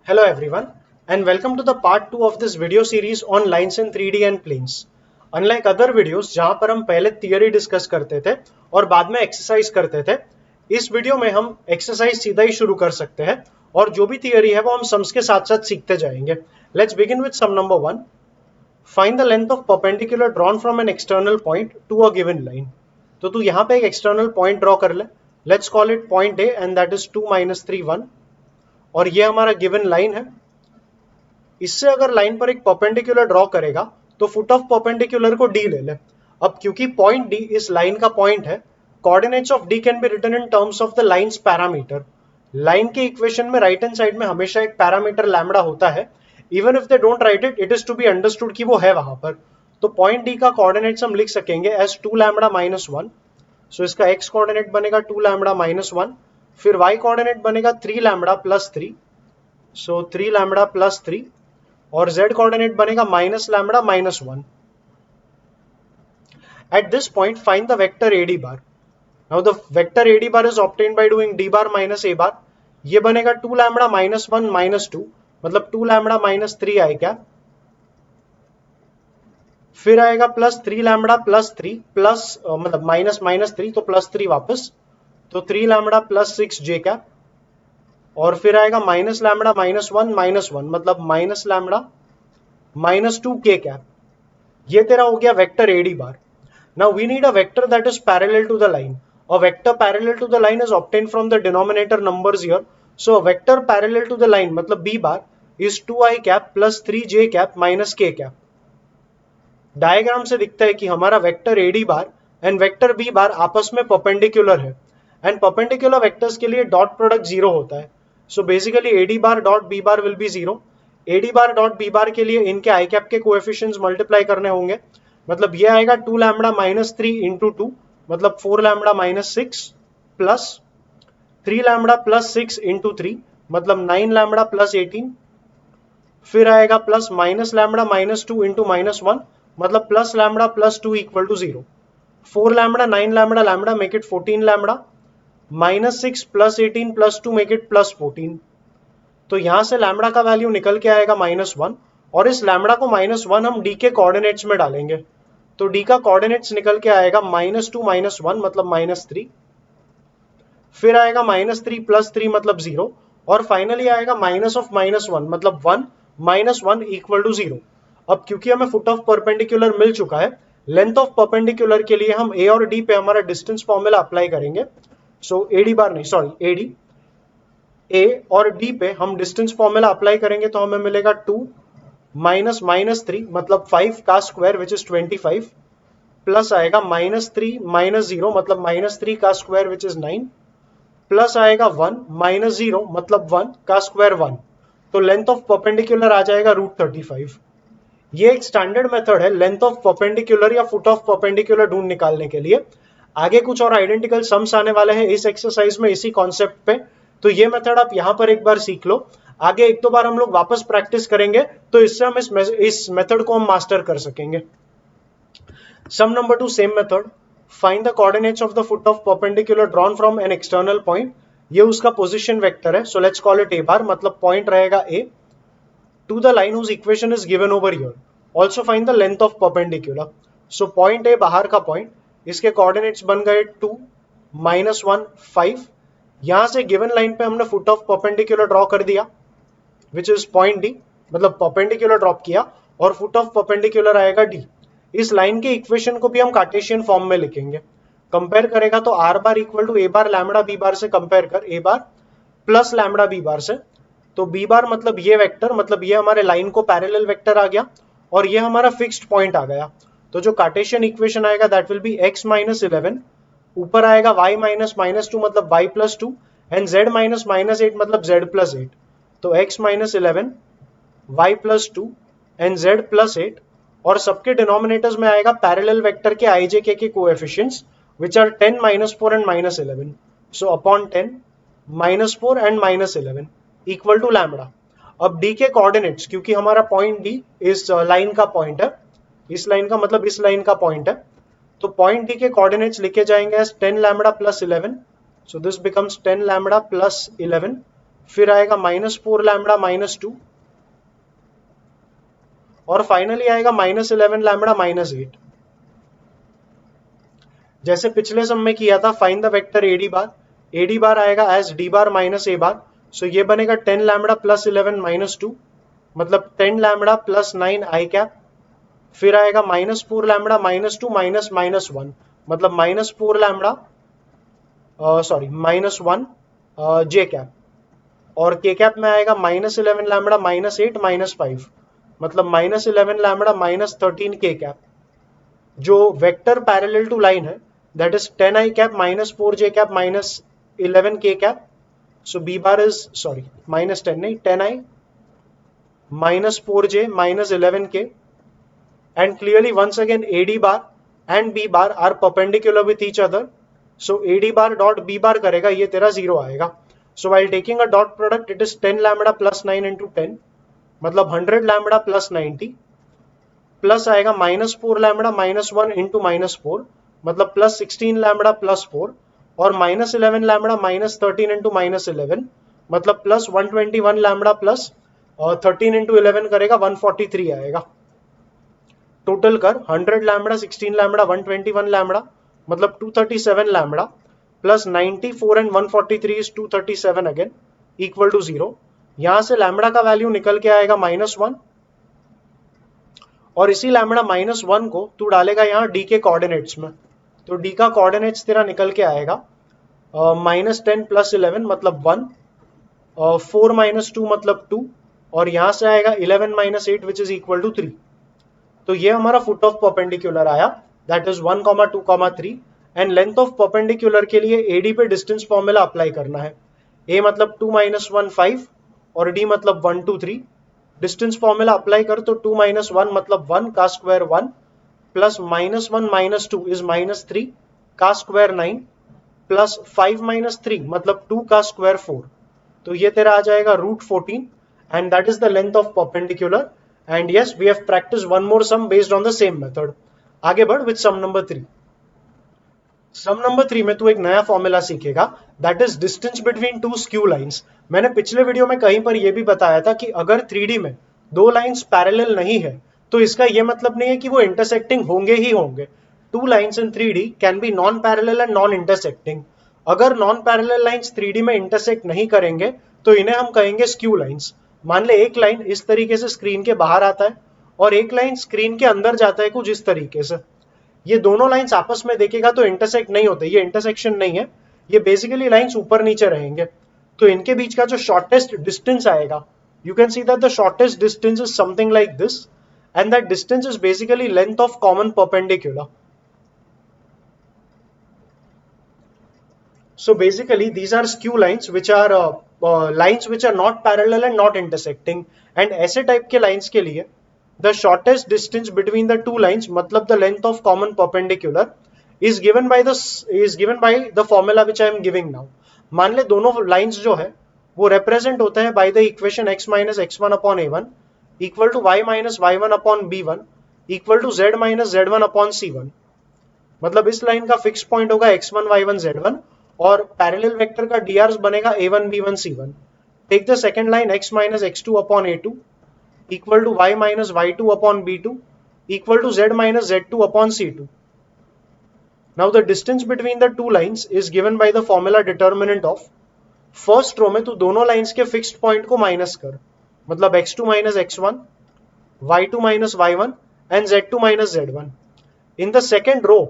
Hello everyone and welcome to the part 2 of this video series on lines in 3D and planes. Unlike other videos जहां पर हम पहले theory discuss करते थे और बाद में एक्सरसाइज करते थे, इस वीडियो में हम एक्सरसाइज सीधा ही शुरू कर सकते हैं और जो भी थियरी है वो हम सम्स के साथ साथ सीखते जाएंगे. Let's begin with some number 1. Find the length of perpendicular drawn from an external point to a given line. तो तू यहाँ पे एक एक्सटर्नल पॉइंट ड्रॉ कर ले. Let's call it point A and that is 2 - 3 1 और ये हमारा गिवन लाइन है. इससे अगर लाइन पर एक परपेंडिकुलर ड्रॉ करेगा तो फुट ऑफ परपेंडिकुलर को डी ले ले. अब क्योंकि पॉइंट डी इस लाइन का पॉइंट है, coordinates of D can be written in terms of the lines parameter. Line के इक्वेशन में राइट हैंड साइड में हमेशा एक पैरामीटर लैम्बडा होता है. Even if they don't write it, it is to be understood कि वो है वहां पर. तो पॉइंट डी का कोऑर्डिनेट्स हम लिख सकेंगे एज 2 लैम्बडा - 1. सो इसका एक्स कोऑर्डिनेट बनेगा 2 लैम्बडा - 1, फिर वाई कोऑर्डिनेट बनेगा 3 लैम्बडा + 3, सो 3 लैम्बडा + 3, और z कोऑर्डिनेट बनेगा - lambda - 1. At this point find the vector AD bar. Now the vector AD bar is obtained by doing d bar minus a bar. ये बनेगा 2 lambda - 1 - 2, मतलब 2 lambda - 3 आई क्या, फिर आएगा +3 lambda +3 plus मतलब -3 तो +3 वापस, तो 3 लैम्बडा +6 j कैप, और फिर आएगा -, लैम्बडा -1 - 1 मतलब -, लैम्बडा -2 k कैप. ये तेरा हो गया vector AD bar. Now we need a vector that is parallel to the line. A vector parallel to the line is obtained from the denominator numbers here. So a vector parallel to the line मतलब b bar is 2i cap plus 3j cap minus k cap. Diagram से दिखता है कि हमारा vector AD bar and vector b बार आपस में perpendicular है and perpendicular vectors के लिए डॉट प्रोडक्ट 0 होता है. So basically AD bar dot b bar will be 0. AD bar dot b बार के लिए इनके i कैप के कोएफिशिएंट्स मल्टीप्लाई करने होंगे. मतलब ये आएगा 2 लैम्बडा -3 इंटू 2 मतलब 4 लैम्बडा -6 प्लस 3 लैम्बडा +6 इंटू 3 मतलब 9 लैम्बडा +18, फिर आएगा प्लस लैम्बडा -2 इंटू -1 मतलब plus lambda +2 equal to 0. 4 lambda 9 lambda lambda make it 14 lambda, -6 + 18 + 2 make it +14. तो यहां से लैम्बडा का वैल्यू निकल के आएगा -1 और इस लैम्बडा को -1 हम डी के कोऑर्डिनेट्स में डालेंगे. तो डी का कोऑर्डिनेट्स निकल के आएगा -2 - 1 मतलब -3, फिर आएगा -3 + 3 मतलब 0, और फाइनली आएगा -1 मतलब 1 -1 इक्वल टू 0. अब क्योंकि हमें फुट ऑफ परपेंडिकुलर मिल चुका है, लेंथ ऑफ परपेंडिकुलर के लिए हम ए और डी पे हमारा डिस्टेंस फॉर्मूला अप्लाई करेंगे. सो एडी बार नहीं सॉरी एडी ए और डी पे हम डिस्टेंस फॉर्मूला अप्लाई करेंगे तो हमें मिलेगा 2 -3 मतलब 5 का स्क्वायर विच इज 25, प्लस आएगा -3 -0 मतलब -3 का स्क्वायर विच इज 9, प्लस आएगा 1 -0 मतलब 1 का स्क्वायर 1. तो लेंथ ऑफ परपेंडिकुलर आ जाएगा √35. ये एक स्टैंडर्ड मेथड है लेंथ ऑफ परपेंडिकुलर या फुट ऑफ परपेंडिकुलर ढूंढ निकालने के लिए. आगे कुछ और आइडेंटिकल सम्स आने वाले हैं इस एक्सरसाइज में इसी कॉन्सेप्ट पे, तो ये मेथड आप यहां पर एक बार सीख लो. आगे एक दो बार हम लोग वापस प्रैक्टिस करेंगे तो इससे हम इस मेथड को हम मास्टर कर सकेंगे. Sum number 2 same method. Find the coordinates of the foot of perpendicular drawn from an external point. ये उसका पोजीशन वेक्टर है. So let's call it A bar मतलब पॉइंट रहेगा A to the line whose equation is given over here. Also find the length of perpendicular. So point A बाहर का point, इसके coordinates बन गए 2 -1 5. यहां से गिवन लाइन पे हमने फुट ऑफ परपेंडिकुलर ड्रॉ कर दिया विच इज पॉइंट डी, मतलब परपेंडिकुलर ड्रॉप किया और फुट ऑफ परपेंडिकुलर आएगा डी. इस लाइन के इक्वेशन को भी हम कार्टेशियन फॉर्म में लिखेंगे. कंपेयर करेगा तो R bar equal to A bar lambda B bar से कंपेयर कर A bar plus lambda B bar से. तो बी बार मतलब ये वेक्टर, मतलब ये हमारे लाइन को पैरेलल वेक्टर आ गया और ये हमारा फिक्स्ड पॉइंट आ गया. तो जो कार्टेशियन इक्वेशन आएगा दैट विल बी x - 11, ऊपर आएगा y - -2 मतलब y + 2 एंड z - -8 मतलब z + 8. तो x - 11 y + 2 एंड z + 8, और सबके डिनोमिनेटर्स में आएगा पैरेलल वेक्टर के ijk के coefficients which are 10 -4 and -11. So upon 10 -4 and -11 equal to lambda. अब d के कोऑर्डिनेट्स, क्योंकि हमारा पॉइंट d इस लाइन का पॉइंट है, इस लाइन का मतलब इस लाइन का पॉइंट है, तो पॉइंट d के कोऑर्डिनेट्स लिखे जाएंगे as 10 lambda + 11. So this becomes 10 lambda + 11. फिर आएगा -4 लैम्बडा -2 और फाइनली आएगा -11 लैम्बडा -8। जैसे पिछले सम में किया था, फाइंड द वेक्टर एडी बार आएगा as D bar minus A bar. सो ये बनेगा 10 लैम्बडा प्लस 11 -2, मतलब 10 लैम्बडा प्लस 9 आई कैप। फिर आएगा -4 लैम्बडा -2 -1, मतलब -4 लैम्बडा सॉरी -1 जे कैप। और के कैप में आएगा -11 लैम्बडा -8 -5, मतलब -11 लैम्बडा -13 के कैप। जो वेक्टर पैरेलल टू लाइन है that is 10 I cap -4 J cap -11 K cap. So B bar is sorry -10 नहीं 10 I -4 J -11 K. And clearly once again AD bar and B bar are perpendicular with each other. So AD bar dot B bar करेगा, ये तेरा 0 आएगा। So while taking a dot product it is 10 lambda plus 9 into 10, मतलब 100 lambda plus 90, plus आएगा -4 lambda -1 into -4, मतलब plus 16 lambda plus 4, और -11 lambda -13 into -11, मतलब plus 121 lambda plus 13 into 11 करेगा 143 आएगा। टोटल कर 100 लैम्बडा 16 लैम्बडा 121 लैम्बडा, मतलब 237 lambda plus 94 and 143 is 237 again equal to 0। यहां से लैम्बडा का वैल्यू निकल के आएगा -1, और इसी लैम्बडा -1 को तू डालेगा यहाँ डी के कोऑर्डिनेट्स में। तो डी का कोऑर्डिनेट्स तेरा निकल के आएगा -10 प्लस 11 मतलब 1, 4 -2 मतलब 2, और यहां से आएगा 11 - 8 विच इज इक्वल टू 3। तो ये हमारा फुट ऑफ परपेंडिकुलर आया, that is 1, 2, 3। And length of perpendicular के लिए एडी पे डिस्टेंस फॉर्मूला अप्लाई करना है। ए मतलब 2 - 1 5 और डी मतलब 1 2 3। डिस्टेंस फॉर्मूला अप्लाई कर तो 2 - 1 मतलब 1 का स्क्वायर 1, प्लस -1 - 2 इज -3 का स्क्वायर 9, प्लस 5 - 3 मतलब 2 का स्क्वायर 4। तो ये तेरा आ जाएगा √14 and that is the length of perpendicular. And yes, we have practiced one more sum based on the same method. आगे बढ़ with sum number 3. Sum number 3 में तू एक नया फॉर्मूला सीखेगा, that is distance between two skew lines. मैंने पिछले video में कहीं पर यह भी बताया था कि अगर 3D में दो लाइंस पैरेलल नहीं है तो इसका यह मतलब नहीं है कि वो इंटरसेक्टिंग होंगे ही होंगे। Two lines in 3D can be non parallel and non intersecting. अगर नॉन पैरेलल लाइंस 3D में इंटरसेक्ट नहीं करेंगे तो इन्हें हम कहेंगे स्क्यू लाइंस। मान ले एक लाइन इस तरीके से स्क्रीन के बाहर आता है और एक लाइन स्क्रीन के अंदर जाता है कुछ इस तरीके से। ये दोनों लाइंस आपस में देखेगा तो इंटरसेक्ट नहीं होते, ये इंटरसेक्शन नहीं है, ये बेसिकली लाइंस ऊपर नीचे रहेंगे। तो इनके बीच का जो शॉर्टेस्ट डिस्टेंस आएगा, you can see that the shortest distance is something like this and that distance is basically length of common perpendicular. So basically these are skew lines which are lines which are not parallel and not intersecting, and ऐसे type के lines के लिए the shortest distance between the two lines मतलब the length of common perpendicular is given by the formula which I am giving now. मान ले दोनों lines जो है वो represent होते हैं by the equation x minus x1 upon a1 equal to y minus y1 upon b1 equal to z minus z1 upon c1। मतलब इस लाइन का फिक्स पॉइंट होगा x1 y1 z1 और पैरेलल वेक्टर का dr बनेगा a1 b1 c1। Take the second line x minus x2 upon a2 equal to y minus y2 upon b2 equal to z minus z2 upon c2। Now the distance between the two lines is given by the formula determinant of। First row में तू दोनों lines के fixed point को minus कर, मतलब x2 minus x1, y2 minus y1 and z2 minus z1। In the second row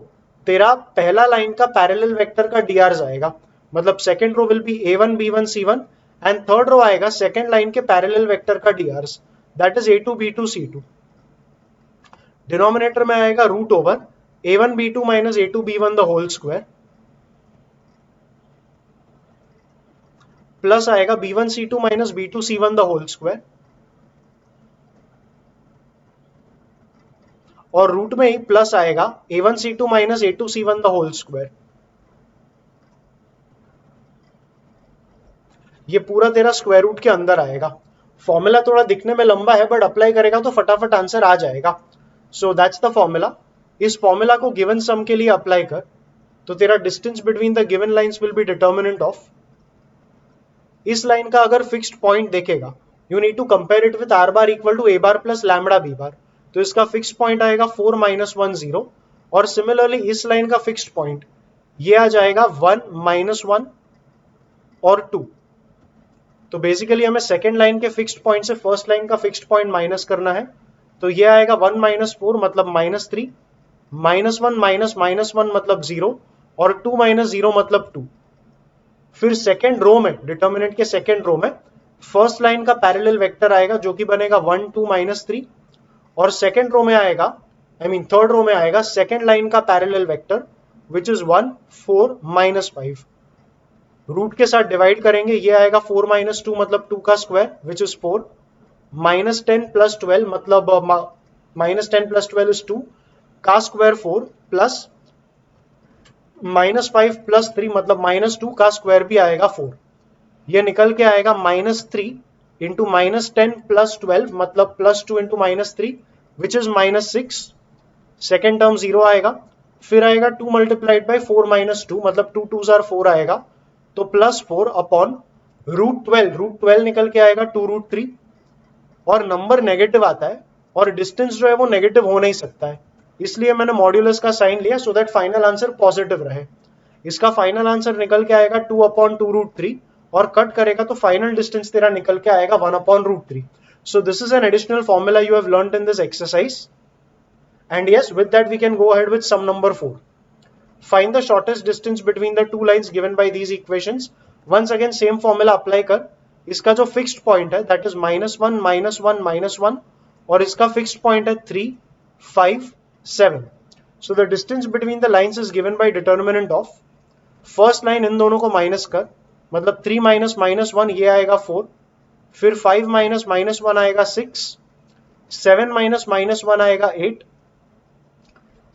तेरा पहला line का पैरेलल वेक्टर का dr आएगा, मतलब second row will be a1 b1 c1 and third row आएगा सेकेंड लाइन के पैरेलल वेक्टर का dr, that is a2 b2 c2। Denominator में आएगा root over a1 b2 minus a2 b1 the whole square, plus आएगा b1 c2 minus b2 c1 the whole square, और root में ही plus आएगा a1 c2 minus a2 c1 the whole square. ये पूरा तेरा स्क्वायर रूट के अंदर आएगा। फॉर्मूला थोड़ा दिखने में लंबा है बट अप्लाई करेगा तो फटाफट आंसर आ जाएगा। So that's the formula. इस फॉर्मूला को गिवन सम के लिए अप्लाई कर तो तेरा distance between the given lines will be determinant of इस लाइन का अगर फिक्स्ड पॉइंट देखेगा, you need to compare it with R bar equal to A bar plus lambda B bar, तो इसका फिक्स्ड पॉइंट आएगा 4 माइनस 1 0, और similarly इस line का फिक्स्ड पॉइंट ये आ जाएगा 1 माइनस 1 और 2। तो बेसिकली हमें सेकेंड लाइन के फिक्स्ड पॉइंट से फर्स्ट लाइन का फिक्स्ड पॉइंट माइनस करना है, तो ये आएगा 1 माइनस 4 मतलब माइनस 3, माइनस 1 माइनस माइनस 1 मतलब 0, और 2 माइनस 0 मतलब 2। फिर सेकेंड रो में, डिटर्मिनेंट के सेकेंड रो में फर्स्ट लाइन का पैरेलल वेक्टर आएगा जो कि बनेगा 1 2 माइनस 3, और सेकेंड रो में आएगा, थर्ड रो में आएगा सेकेंड लाइन का parallel vector which is 1 4 minus 5। Root के साथ डिवाइड करेंगे, ये आएगा 4 माइनस 2 मतलब 2 का square which is 4, minus 10 plus 12 मतलब माइनस 10 प्लस 12 इज 2 का स्क्वायर 4, प्लस माइनस 5 प्लस 3 मतलब माइनस 2 का स्क्वायर भी आएगा 4। ये निकल के आएगा माइनस 3 इंटू माइनस 10 प्लस 12 मतलब plus 2 into minus 3 which is minus 6। Second term 0 आएगा, फिर आएगा 2 मल्टीप्लाइड बाई 4 माइनस 2 मतलब 2 2 जार 4 आएगा, तो प्लस 4 अपॉन रूट 12, रूट 12 निकल के आएगा 2 रूट 3, और नंबर नेगेटिव आता है और डिस्टेंस जो है वो नेगेटिव हो नहीं सकता है, इसलिए मैंने मॉड्यूलस का साइन लिया so that final answer positive रहे। इसका फाइनल आंसर निकल के आएगा 2 अपॉन 2 रूट 3, और कट करेगा तो फाइनल डिस्टेंस तेरा निकल के आएगा 1 upon root 3। So this is an additional formula you have learned in this exercise, and yes, with that we can go ahead with sum number 4. Find the shortest distance between the two lines given by these equations. Once again same formula apply कर, इसका जो fixed point है that is -1 -1 -1, और इसका fixed point है 3 5 7. So the distance between the lines is given by determinant of, first line इन दोनों को minus कर, मतलब 3 माइनस माइनस 1 ये आएगा 4, फिर 5 माइनस माइनस 1 आएगा 6, 7 माइनस माइनस 1 आएगा 8,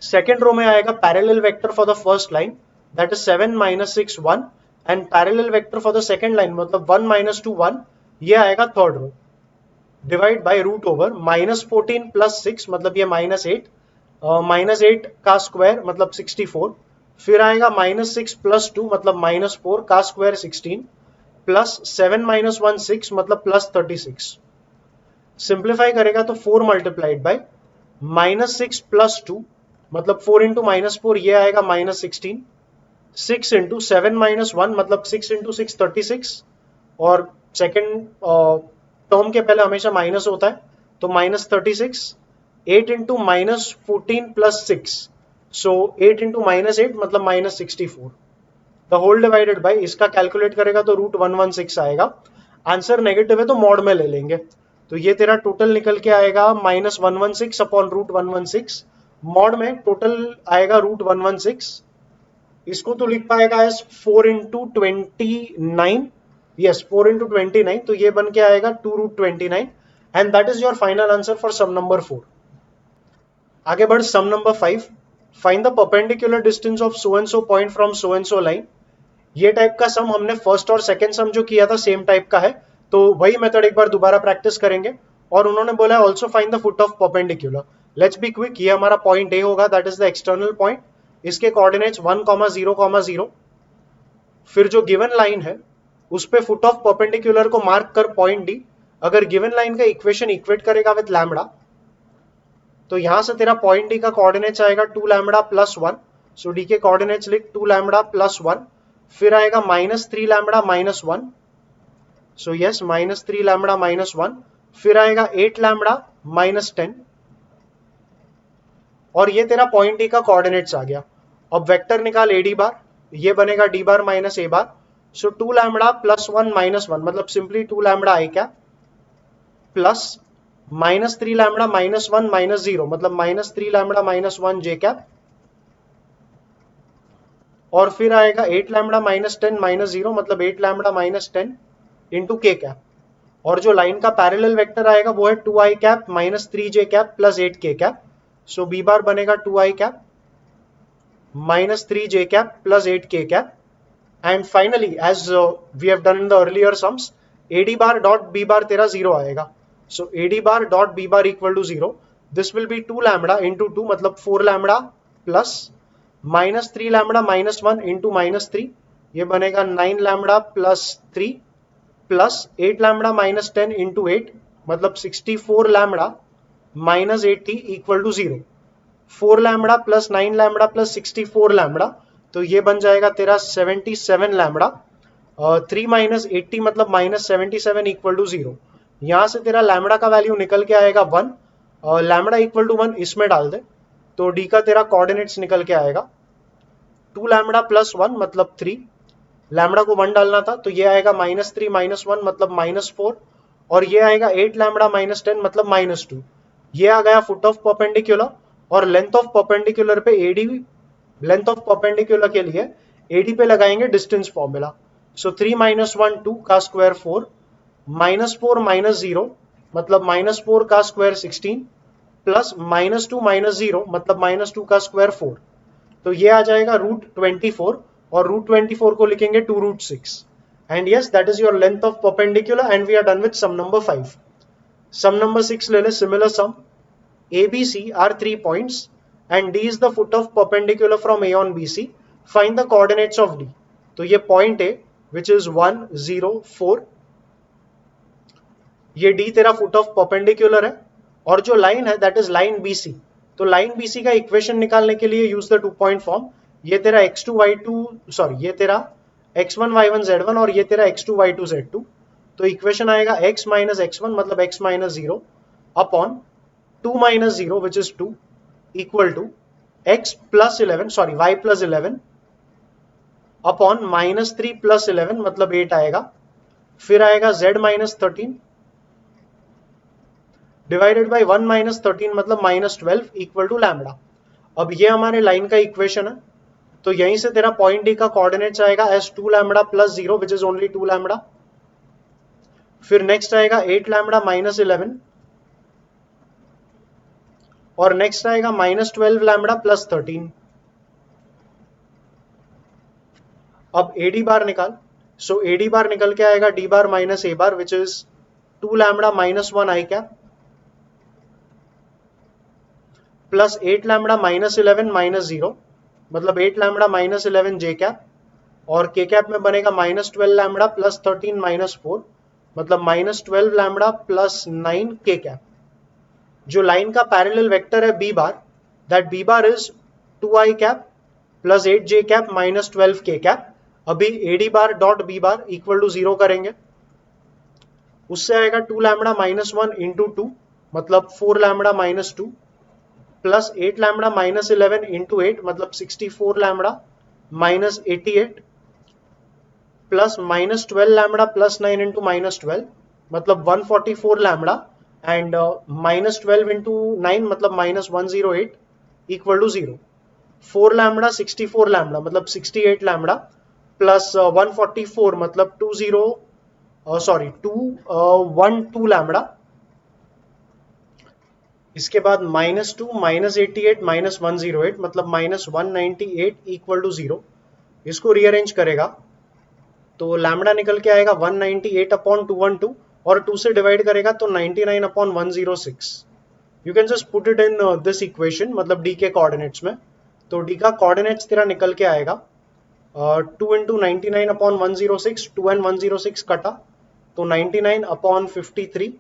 सेकेंड रो में आएगा parallel vector for the first line that is 7 minus 6 1, and parallel vector for the second line मतलब 1 माइनस 2 1, ये आएगा third row, divide by root over minus 14 plus 6 मतलब ये minus 8, minus 8 का square मतलब 64, फिर आएगा माइनस 6 प्लस 2 मतलब माइनस 4 का स्क्वायर 16, प्लस 7 माइनस 1 6 मतलब प्लस 36। सिंप्लीफाई करेगा तो 4 मल्टीप्लाइड बाय माइनस 6 प्लस 2 मतलब 4 इंटू माइनस 4 ये आएगा माइनस 16, 6 इंटू 7 माइनस 1 मतलब 6 इंटू 6 36, और सेकेंड टर्म के पहले हमेशा माइनस होता है तो minus 36, 8 into minus 14 plus 6, so 8 into minus 8 मतलब minus 64, the whole divided by, इसका कैलकुलेट करेगा तो रूट 116 आएगा। आंसर नेगेटिव है तो मॉड में ले लेंगे, तो ये तेरा टोटल निकल के आएगा माइनस 116 अपॉन रूट 116, मॉड में टोटल आएगा रूट 116, इसको तो लिख पाएगा एज 4 इंटू 29, यस 4 इंटू 29, तो ये बन के आएगा 2 root 29, and that is your final answer for sum number 4। आगे बढ़ sum number 5, find the perpendicular distance of so and so point from so and so line. ये टाइप का sum हमने फर्स्ट और सेकेंड सम जो किया था same type का है, तो वही मेथड एक बार दोबारा प्रैक्टिस करेंगे, और उन्होंने बोला है also find the foot of perpendicular. Let's be quick, ये हमारा पॉइंट ए होगा that is the external point, इसके कोऑर्डिनेट्स 1 0 0, फिर जो गिवन लाइन है उस पे फुट ऑफ परपेंडिकुलर को मार्क कर पॉइंट डी, अगर गिवन लाइन का इक्वेशन इक्वेट करेगा विद लैम्बडा, तो यहां से तेरा पॉइंट डी का कोऑर्डिनेट्स आएगा 2 लैम्बडा प्लस 1, सो डी के कोऑर्डिनेट्स लिख 2 लैम्बडा प्लस 1, फिर आएगा minus 3 lambda minus 1, so yes minus 3 lambda minus 1, फिर आएगा 8 लैम्बडा माइनस 10, और ये तेरा पॉइंट डी का कोऑर्डिनेट्स आ गया। अब वेक्टर निकाल ए डी बार, ये बनेगा D bar minus A bar, so 2 lambda plus 1 minus 1 मतलब simply 2 lambda I cap, plus minus 3 lambda minus 1 minus 0 मतलब minus 3 lambda minus 1 J cap, और फिर आएगा 8 लैम्बडा माइनस 10 माइनस 0 मतलब 8 लैम्बडा माइनस 10 इंटू के cap, और जो लाइन का पैरेलल वेक्टर आएगा वो है 2 I cap minus 3 J cap plus 8 K cap, so B bar बनेगा 2 I cap minus 3 J cap plus 8 K cap, and finally as we have done in the earlier sums, A D bar dot B bar तेरा 0 आएगा, so A D bar dot B bar equal to 0, this will be 2 lambda into 2 मतलब 4 lambda plus minus 3 lambda minus 1 into minus 3, ये बनेगा 9 lambda plus 3, plus 8 lambda minus 10 into 8 मतलब 64 lambda minus 80 equal to 0। 4 lambda plus 9 lambda plus 64 lambda, तो ये बन जाएगा तेरा 77 lambda. 3 minus 80 मतलब माइनस 77 इक्वल टू 0। यहां से तेरा लैम्बडा का वैल्यू निकल के आएगा 1। लैम्बडा इक्वल टू 1 इसमें डाल दे तो डी का तेरा कोऑर्डिनेट्स निकल के आएगा 2 लैम्बडा प्लस 1 मतलब 3। लैम्बडा को 1 डालना था तो ये आएगा माइनस 3 माइनस 1 मतलब माइनस 4, और ये आएगा 8 लैम्बडा माइनस 10 मतलब माइनस 2। ये आ गया फुट ऑफ परपेंडिकुलर, और लेंथ ऑफ परपेंडिकुलर पे एडी, लेंथ ऑफ परपेंडिकुलर के लिए एडी पे लगाएंगे डिस्टेंस फॉर्मूला। सो 3 माइनस 1 2 का स्क्वायर 4, माइनस 4 माइनस 0 मतलब माइनस 4 का स्क्वायर 16, प्लस माइनस 2 माइनस 0 मतलब माइनस 2 का स्क्वायर 4। तो ये आ जाएगा रूट 24, और रूट 24 को लिखेंगे 2 root 6। And yes that is your length of perpendicular, and we are done with some number 5। Sum number 6 ले ले, similar sum. ABC are 3 points and D is the foot of perpendicular from A on BC. Find the coordinates of D. तो ये point A which is 1 0 4, ये D तेरा foot of perpendicular है, और जो line है that is line BC। तो line BC का इक्वेशन निकालने के लिए यूज द 2 point form। ये तेरा x2 y2 सॉरी ये तेरा x1 y1 z1 और ये तेरा x2 y2 z2। तो इक्वेशन आएगा x माइनस x1 मतलब x minus 0 upon 2 minus 0 which is 2 equal to x plus 11 sorry y plus 11 upon minus 3 plus 11 मतलब 8 आएगा। फिर आएगा z minus 13 divided by 1 minus 13 मतलब माइनस 12 इक्वल टू लैम्बडा। अब ये हमारे लाइन का इक्वेशन है, तो यहीं से तेरा पॉइंट डी का कोऑर्डिनेट्स आएगा S 2 lambda plus 0 which is only 2 lambda. फिर नेक्स्ट आएगा 8 लैम्बडा माइनस 11, और नेक्स्ट आएगा माइनस 12 लैम्बडा प्लस 13। अब एडी बार निकाल। सो एडी बार निकल के आएगा D bar minus A bar which is 2 lambda minus 1 I cap plus 8 lambda minus 11 minus 0 मतलब 8 लैम्बडा माइनस 11 जे कैप, और के कैप में बनेगा माइनस 12 लैम्बडा प्लस 13 माइनस 4 मतलब माइनस 12 लैम्बडा प्लस 9 के कैप। जो लाइन का पैरेलल वेक्टर है B bar, that B bar is 2 I cap plus 8 J cap minus 12 K cap. अभी AD bar dot B bar equal to 0 करेंगे, उससे आएगा 2 lambda minus 1 into 2 मतलब 4 lambda minus 2 plus 8 lambda minus 11 into 8 मतलब 64 lambda minus 88 plus minus 12 lambda plus 9 into minus 12 मतलब 144 lambda, and minus 12 into 9 मतलब minus 108 equal to 0। 4 lambda 64 lambda मतलब 68 lambda plus 144 मतलब 212 lambda. इसके बाद माइनस 2 माइनस 88 माइनस 108 मतलब minus 198 equal to 0। इसको rearrange करेगा तो लैम्बडा निकल के आएगा 198 अपॉन 212, और 2 से डिवाइड करेगा तो 99 upon 106। You can just put it in this equation मतलब डी के कोऑर्डिनेट्स में। तो डी का कोऑर्डिनेट्स तेरा निकल के आएगा 2 इंटू 99 अपॉन 106, 2 एंड 106 कटा तो 99 अपॉन 53,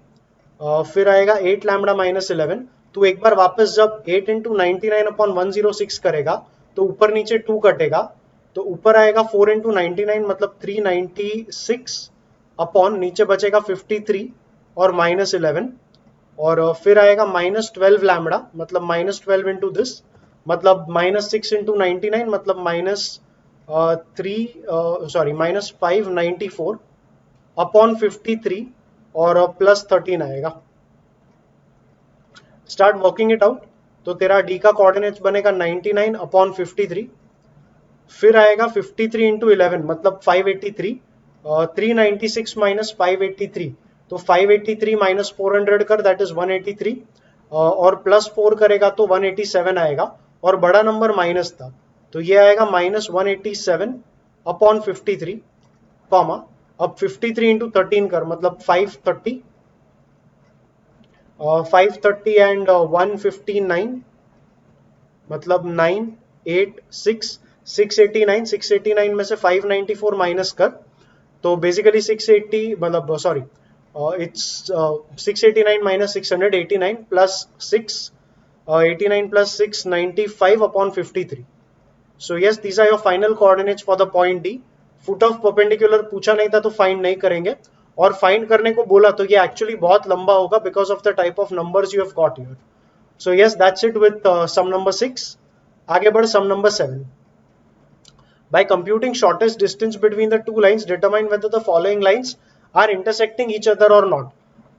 फिर आएगा 8 लैम्बडा माइनस 11। तो एक बार वापस जब 8 इंटू 99 अपॉन 106 करेगा तो ऊपर नीचे 2 कटेगा, तो ऊपर आएगा 4 इंटू 99 मतलब 396 अपॉन नीचे बचेगा 53 और माइनस 11, और फिर आएगा माइनस 12 लैम्बडा मतलब माइनस 12 इंटू दिस मतलब माइनस 6 इंटू 99 मतलब माइनस माइनस 594 अपॉन 53 और प्लस 13 आएगा। Start working it out. तो तेरा डी का कोऑर्डिनेट्स बनेगा 99 अपॉन 53, फिर आएगा 53 इंटू 11 मतलब 583, 396 माइनस 583 तो 583 माइनस 400 कर दैट इज 183, और प्लस 4 करेगा तो 187 आएगा, और बड़ा नंबर माइनस था तो ये आएगा माइनस 187 अपॉन 53 कॉमा, अब 53 इंटू 13 कर मतलब 530, 530 एंड 159 मतलब 986, 689 में से 594 माइनस कर तो बेसिकली 680 मतलब sorry it's 689 minus 689 plus 6 89 plus 6 95 upon 53. So yes, these are your final coordinates for the point D. Foot of perpendicular पूछा नहीं था तो फाइंड नहीं करेंगे, और फाइंड करने को बोला तो ये एक्चुअली बहुत लंबा होगा because of the type of numbers you have got here. So yes, that's it with sum number 6. आगे बढ़ sum number 7. By computing shortest distance between the two lines, determine whether the following lines are intersecting each other or not.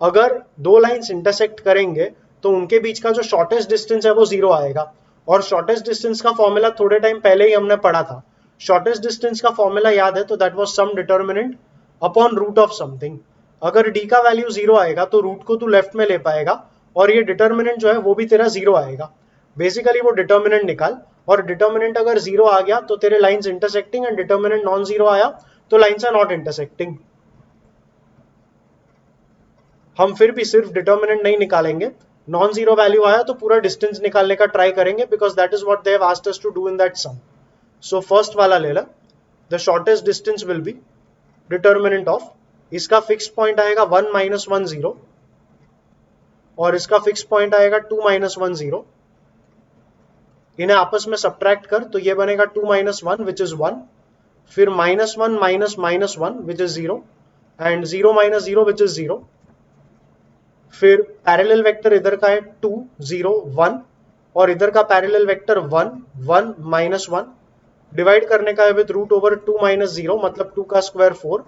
अगर दो lines intersect करेंगे तो उनके बीच का जो shortest distance है वो 0 आएगा. और शॉर्टेस्ट डिस्टेंस का फॉर्मूला थोड़े टाइम पहले ही हमने पढ़ा था. शॉर्टेस्ट डिस्टेंस का फॉर्मूला याद है तो that was sum determinant upon root of something. अगर d का वैल्यू 0 आएगा तो रूट को तू लेफ्ट में ले पाएगा और ये डिटर्मिनेंट जो है वो भी तेरा 0 आएगा. बेसिकली वो डिटर्मिनेंट निकाल, और डिटर्मिनेंट अगर 0 आ गया तो तेरे lines intersecting, and determinant non 0 आया तो लाइंस आर नॉट इंटरसेक्टिंग. हम फिर भी सिर्फ डिटर्मिनेंट नहीं निकालेंगे, नॉन 0 वैल्यू आया तो पूरा डिस्टेंस निकालने का ट्राई करेंगे because that is what they have asked us to do in that sum. So first वाला ले ला. The shortest distance will be determinant of, इसका फिक्स पॉइंट आएगा 1 - 1 0 और इसका फिक्स पॉइंट आएगा 2 - 1 0. इन्हें आपस में सब्ट्रैक्ट कर तो ये बनेगा 2 - 1 विच इज 1, फिर -1 - -1 which is 0, and 0 - 0 which is 0. फिर पैरेलल वेक्टर इधर का है 2 0 1 और इधर का पैरेलल वेक्टर 1 1 -1. डिवाइड करने का है विद रूट ओवर 2 - 0 मतलब 2 का स्क्वायर 4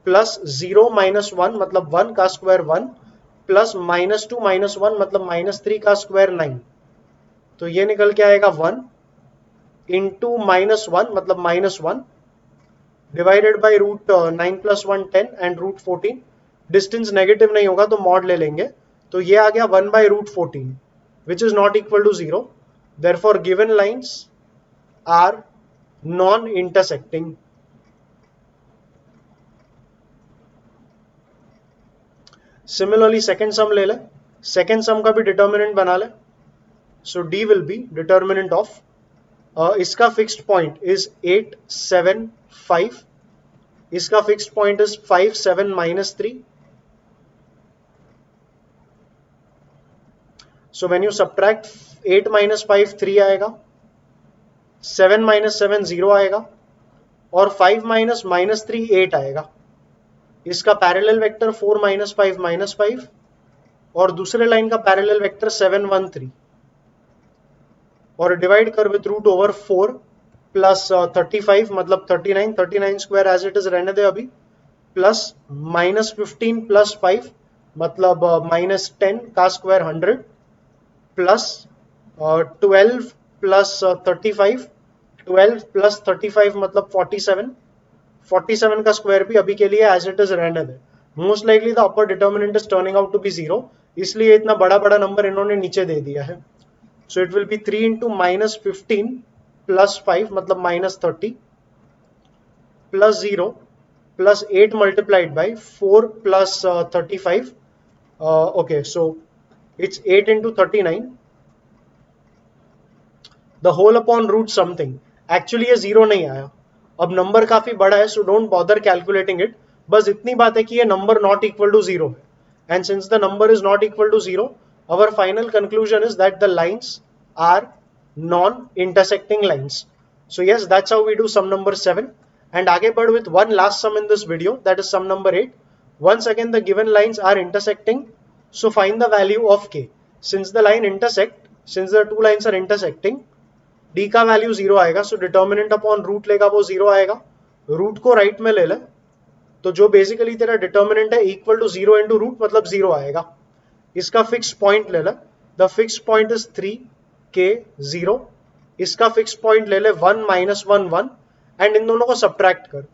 प्लस 0 - 1 मतलब 1 का स्क्वायर 1 प्लस -2 - 1 मतलब -3 का स्क्वायर 9. तो ये निकल के आएगा 1 इंटू -1 मतलब -1 divided by root 9 + 1 10 and root 14. Distance negative नहीं होगा तो मॉड ले लेंगे, तो ये आ गया 1 by root 14 which is not equal to 0. Therefore given lines are non intersecting. Similarly second sum ले ले. सेकेंड सम का भी डिटर्मिनेंट बना ले. So D will be determinant of इसका fixed point is 8 7 5, इसका fixed point is 5 7 - 3. So when you subtract 8 - 5 3 आएगा, 7 - 7 0 आएगा और 5 - -3 8 आएगा. इसका पैरेलल वेक्टर 4 - 5 -5 और दूसरे लाइन का पैरेलल वेक्टर 7 1 3. और डिवाइड कर विथ रूट ओवर 4 प्लस 35 मतलब 39 39 स्क्वायर एज इट इज रहने दे अभी, प्लस -15 + 5 मतलब -10 का स्क्वायर 100 प्लस 12 प्लस 35 12 प्लस 35 मतलब 47 47 का स्क्वायर भी अभी के लिए एज इट इज रहने दे. Most likely the upper determinant is turning out to be 0, इसलिए इतना बड़ा बड़ा नंबर इन्होंने नीचे दे दिया है. So it will be 3 into -15 plus 5 मतलब -30 plus 0 plus 8 multiplied by 4 plus 35. Okay, so it's 8 into 39 the whole upon root something. Actually ये 0 नहीं आया. अब नंबर काफी बड़ा है, so don't bother calculating it. बस इतनी बात है कि ये नंबर not equal to 0 है, and since the number is not equal to 0, our final conclusion is that the lines are non-intersecting lines. So yes, that's how we do sum number 7. And आगे बढ़ with one last sum in this video, that is sum number 8. Once again the given lines are intersecting, so find the value of k. Since the two lines are intersecting, d का value 0 आएगा, so determinant upon root लेगा वो 0 आएगा. Root को right में ले ले तो जो बेसिकली तेरा डिटर्मिनेंट है इक्वल टू 0 इंटू रूट मतलब 0 आएगा. इसका फिक्स पॉइंट ले ले. The fix point is 3 k 0. इसका फिक्स पॉइंट ले ले 1 - 1 1 एंड इन दोनों को सब्ट्रैक्ट कर.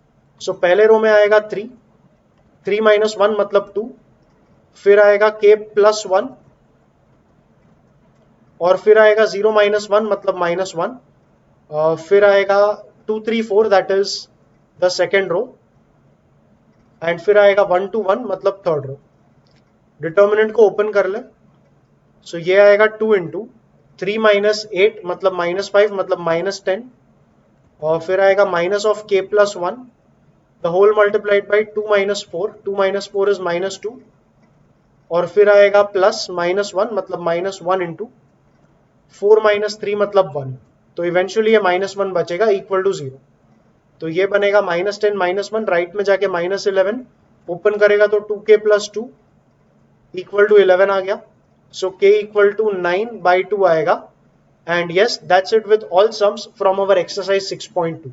सो पहले रो में आएगा 3 3 - 1 मतलब 2, फिर आएगा k + 1 और फिर आएगा 0 - 1 मतलब -1, फिर आएगा 2 3 4 that is the second row, and फिर आएगा 1 2 1 मतलब थर्ड रो. डिटर्मिनेंट को ओपन कर ले. सो ये आएगा 2 इंटू 3 - 8 मतलब -5 मतलब -10 और फिर आएगा minus of k + 1 the whole multiplied by 2 minus 4, 2 minus 4 is -2, और फिर आएगा प्लस -1 मतलब -1 इंटू 4 माइनस 3 मतलब 1, तो इवेंचुअली ये -1 बचेगा इक्वल टू 0। तो ये बनेगा -10 -1, राइट में जाके -11, ओपन करेगा तो 2k प्लस 2 इक्वल टू 11 आ गया। सो k इक्वल टू 9/2 आएगा। And yes, that's it with all sums from our exercise 6.2।